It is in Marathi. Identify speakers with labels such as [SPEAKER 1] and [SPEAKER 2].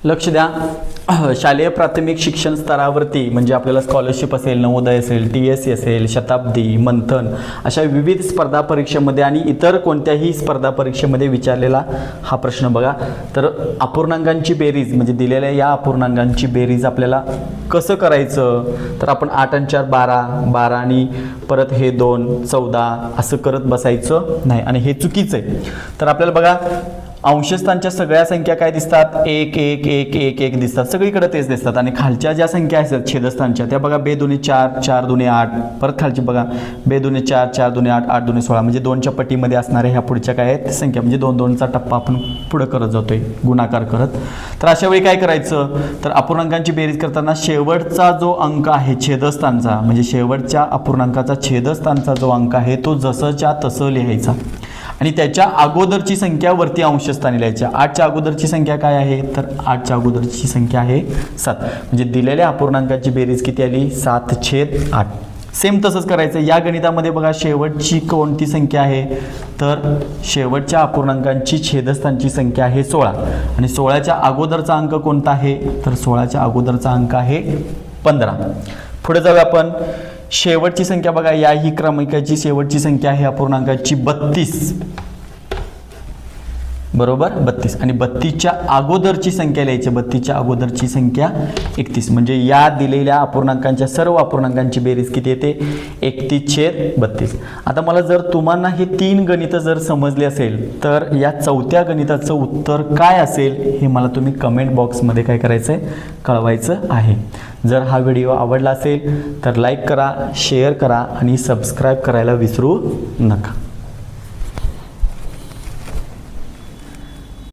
[SPEAKER 1] लक्ष द्या. शालेय प्राथमिक शिक्षण स्तरावरती म्हणजे आपल्याला स्कॉलरशिप असेल, नवोदय असेल, TSC असेल, शताब्दी, मंथन अशा विविध स्पर्धा परीक्षेमध्ये आणि इतर कोणत्याही स्पर्धा परीक्षेमध्ये विचारलेला हा प्रश्न बघा. तर अपूर्णांकांची बेरीज म्हणजे दिलेल्या या अपूर्णांकांची बेरीज आपल्याला कसं करायचं, तर आपण 8 आणि 4 12, 12 आणि परत हे 2 14 असं करत बसायचं नाही आणि हे चुकीचं आहे. तर आपल्याला बघा अंशस्थांच्या सगळ्या संख्या काय दिसतात, 1 1 1 1 1 दिसतात, सगळीकडे तेच दिसतात. आणि खालच्या ज्या संख्या असतात छेदस्थांच्या त्या बघा 2 2 4 4 2 8, परत खालची बघा 2 2 4 4 2 8 8 2 16 म्हणजे 2च्या पटीमध्ये असणाऱ्या ह्या पुढच्या काय आहेत संख्या म्हणजे 2 2चा टप्पा आपण पुढे करत जातोय गुणाकार करत. तर अशा वेळी काय करायचं, तर अपूर्णांकांची बेरीज करताना शेवटचा जो अंक आहे छेदस्थानचा म्हणजे शेवटच्या अपूर्णांकाचा छेदस्थानचा जो अंक आहे तो जसंच्या तसं लिहायचा आणि त्याच्या अगोदरची संख्या वरती अंशस्थानी लिहायच्या. 8च्या अगोदरची संख्या काय आहे, तर 8च्या अगोदरची संख्या आहे 7 म्हणजे दिलेल्या अपूर्णांकाची बेरीज किती आली 7/8. सेम तसंच करायचं या गणितामध्ये बघा. शेवटची कोणती संख्या आहे, तर शेवटच्या अपूर्णांकांची छेदस्थानची संख्या आहे 16 आणि 16च्या अगोदरचा अंक कोणता आहे, तर 16च्या अगोदरचा अंक आहे 15. पुढे जाऊया आपण. शेवटची संख्या बघा या ही क्रमांकाची शेवटची संख्या आहे अपूर्णांकाची 32 बरोबर 32 आणि 32च्या अगोदरची संख्या लिहायची. 32च्या अगोदरची संख्या 31 म्हणजे या दिलेल्या अपूर्णांकांच्या सर्व अपूर्णांकांची बेरीज किती येते 31/32. आता मला जर तुम्हाला हे 3 गणितं जर समजले असेल तर या चौथ्या गणिताचं उत्तर काय असेल हे मला तुम्ही कमेंट बॉक्समध्ये काय करायचं आहे कळवायचं आहे. जर हा व्हिडिओ आवडला असेल तर लाईक करा, शेअर करा आणि सबस्क्राईब करायला विसरू नका.